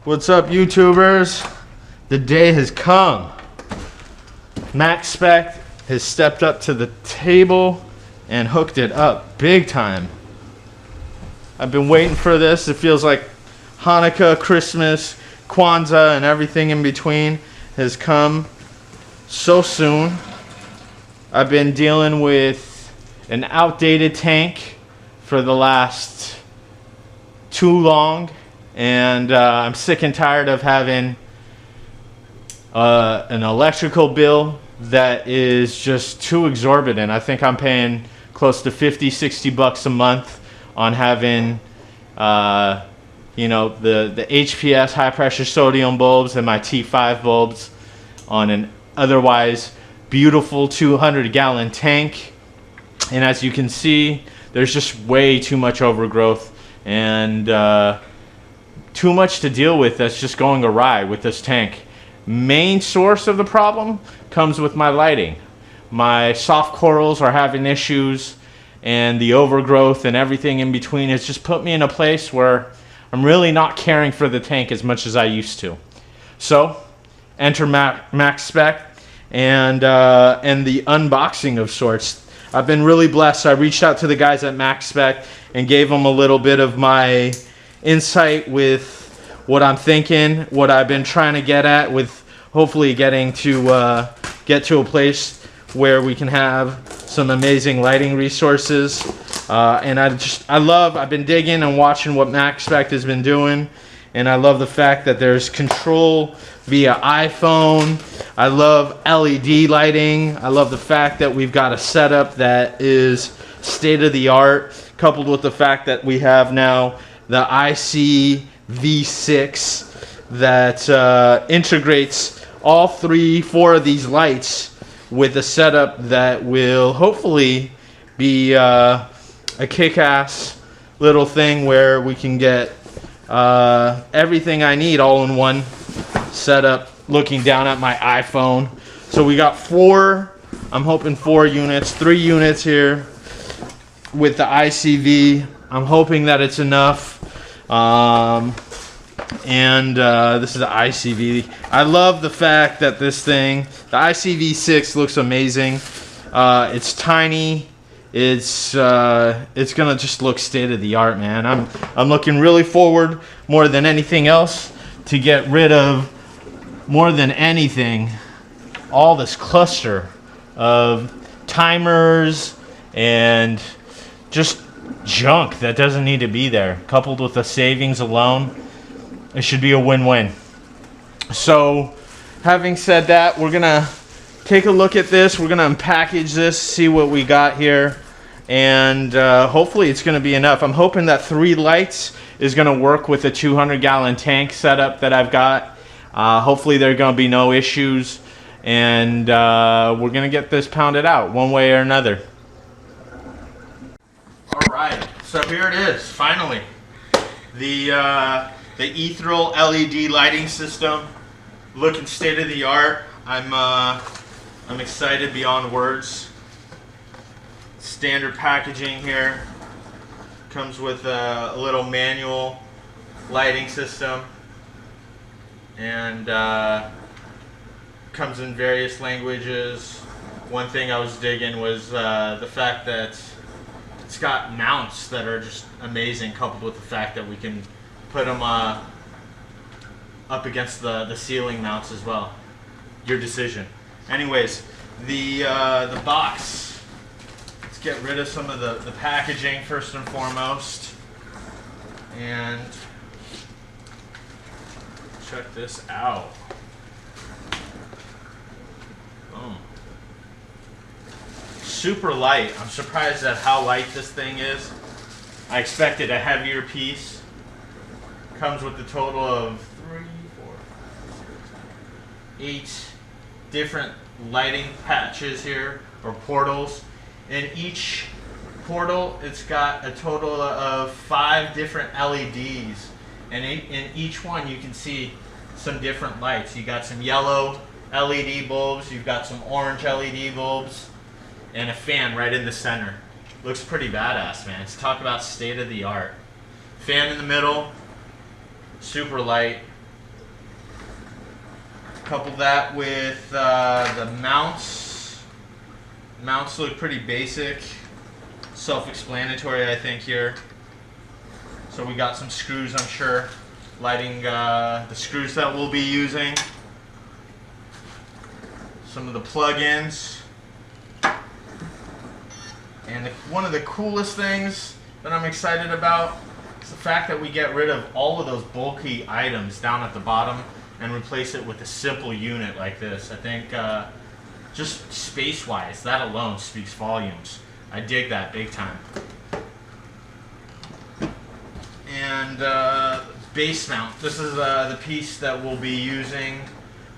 What's up, YouTubers? The day has come. Maxspect has stepped up to the table and hooked it up big time. I've been waiting for this. It feels like Hanukkah, Christmas, Kwanzaa, and everything in between has come so soon. I've been dealing with an outdated tank for the last too long, and I'm sick and tired of having an electrical bill that is just too exorbitant. I think I'm paying close to 50, 60 bucks a month on having the HPS high pressure sodium bulbs and my T5 bulbs on an otherwise beautiful 200-gallon tank. And as you can see, there's just way too much overgrowth and too much to deal with that's just going awry with this tank. Main source of the problem comes with my lighting. My soft corals are having issues, and the overgrowth and everything in between has just put me in a place where I'm really not caring for the tank as much as I used to. So enter Maxspect and the unboxing of sorts. I've been really blessed. I reached out to the guys at Maxspect and gave them a little bit of my insight with what I'm thinking, what I've been trying to get at, with hopefully getting to get to a place where we can have some amazing lighting resources. And I've been digging and watching what Maxspect has been doing, and I love the fact that there's control via iPhone. I love LED lighting. I love the fact that we've got a setup that is state-of-the-art, coupled with the fact that we have now the IVC6 that integrates all 4 of these lights with a setup that will hopefully be a kick-ass little thing where we can get everything I need all in one setup looking down at my iPhone. So we got 4, I'm hoping 4 units, 3 units here with the ICV. I'm hoping that it's enough. This is the ICV. I love the fact that this thing, the ICV6, looks amazing. It's tiny. It's gonna just look state of the art, man. I'm looking really forward more than anything else to get rid of more than anything all this cluster of timers and just junk that doesn't need to be there. Coupled with the savings alone, it should be a win-win. So having said that, we're gonna take a look at this. We're gonna unpackage this, see what we got here, and hopefully it's gonna be enough. I'm hoping that 3 lights is gonna work with the 200-gallon tank setup that I've got. Hopefully there are gonna be no issues, and we're gonna get this pounded out one way or another. Alright, so here it is, finally. The Ethereal LED lighting system, looking state of the art. I'm excited beyond words. Standard packaging here. Comes with a little manual lighting system, and comes in various languages. One thing I was digging was the fact that it's got mounts that are just amazing, coupled with the fact that we can put them up against the ceiling mounts as well. Your decision. Anyways, the box. Let's get rid of some of the packaging first and foremost, and check this out. Boom. Super light. I'm surprised at how light this thing is. I expected a heavier piece. Comes with a total of 8 different lighting patches here, or portals. In each portal, it's got a total of 5 different LEDs, and in each one you can see some different lights. You got some yellow LED bulbs, you've got some orange LED bulbs, and a fan right in the center. Looks pretty badass, man. Let's talk about state of the art. Fan in the middle, super light, Couple that with the mounts. Mounts look pretty basic, self-explanatory I think here. So we got some screws, I'm sure, lighting the screws that we'll be using. Some of the plug-ins. And one of the coolest things that I'm excited about is the fact that we get rid of all of those bulky items down at the bottom and replace it with a simple unit like this. I think just space-wise, that alone speaks volumes. I dig that big time. And base mount. This is the piece that we'll be using.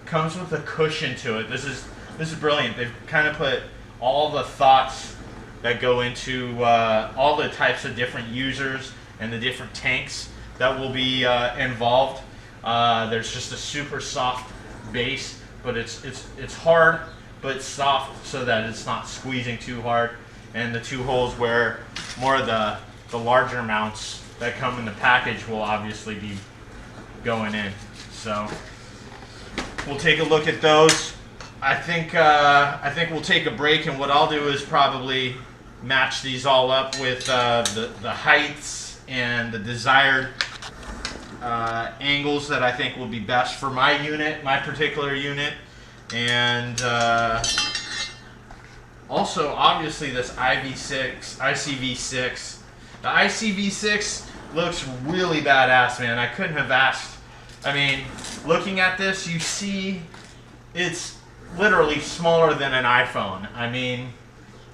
Comes with a cushion to it. This is brilliant. They've kind of put all the thoughts that go into all the types of different users and the different tanks that will be involved. There's just a super soft base, but it's hard but soft so that it's not squeezing too hard. And the two holes where more of the larger mounts that come in the package will obviously be going in. So we'll take a look at those. I think we'll take a break, and what I'll do is probably match these all up with the heights and the desired angles that I think will be best for my unit, my particular unit. And also, obviously, this IVC6. The IVC6 looks really badass, man. I couldn't have asked. I mean, looking at this, you see it's literally smaller than an iPhone. I mean,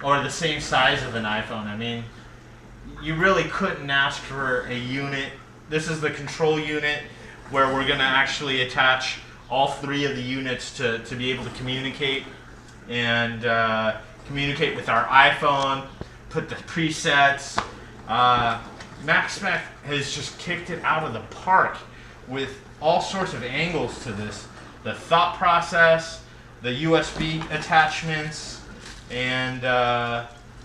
or the same size of an iPhone. I mean, you really couldn't ask for a unit. This is the control unit where we're going to actually attach all three of the units to be able to communicate and communicate with our iPhone, put the presets. Maxspect has just kicked it out of the park with all sorts of angles to this. The thought process, the USB attachments, and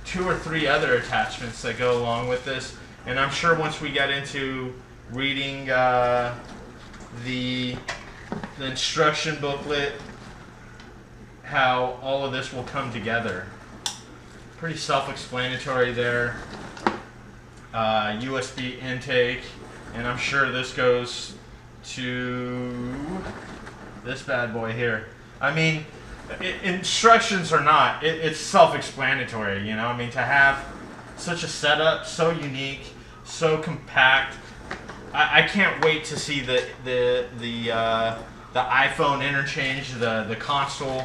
2 or 3 other attachments that go along with this. And I'm sure once we get into reading the instruction booklet, how all of this will come together. Pretty self-explanatory there. USB intake, and I'm sure this goes to this bad boy here. I mean, instructions or not, it's self-explanatory, you know. I mean, to have such a setup, so unique, so compact. I can't wait to see the iPhone interchange, the console.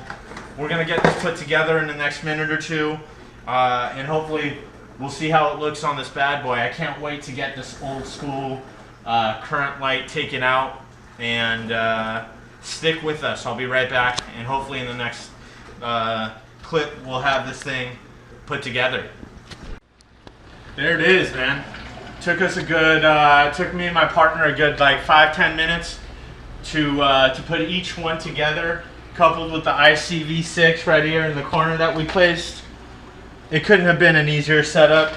We're gonna get this put together in the next minute or two, and hopefully we'll see how it looks on this bad boy. I can't wait to get this old school current light taken out, and stick with us. I'll be right back, and hopefully in the next clip we'll have this thing put together. There it is, man. Took us a good, took me and my partner a good like 5-10 minutes to put each one together, coupled with the IVC6 right here in the corner that we placed. It couldn't have been an easier setup.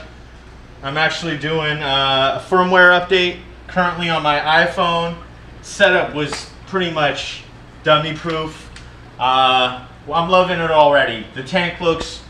I'm actually doing a firmware update currently on my iPhone. Setup was pretty much dummy proof. Well, I'm loving it already. The tank looks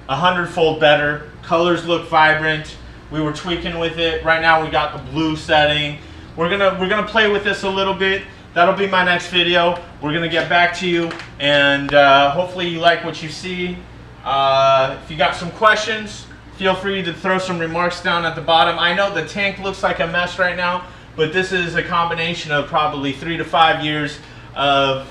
100-fold better. Colors look vibrant. We were tweaking with it. Right now we got the blue setting. We're gonna play with this a little bit. That'll be my next video. We're gonna get back to you, and hopefully you like what you see. If you got some questions, feel free to throw some remarks down at the bottom. I know the tank looks like a mess right now, but this is a combination of probably 3 to 5 years of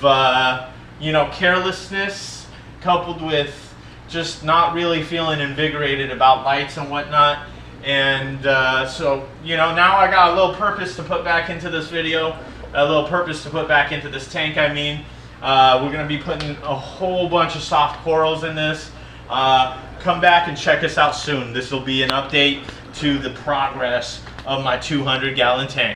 you know, carelessness coupled with just not really feeling invigorated about lights and whatnot. And so, you know, now I got a little purpose to put back into this video, a little purpose to put back into this tank. I mean, we're going to be putting a whole bunch of soft corals in this. Come back and check us out soon. This will be an update to the progress of my 200-gallon tank.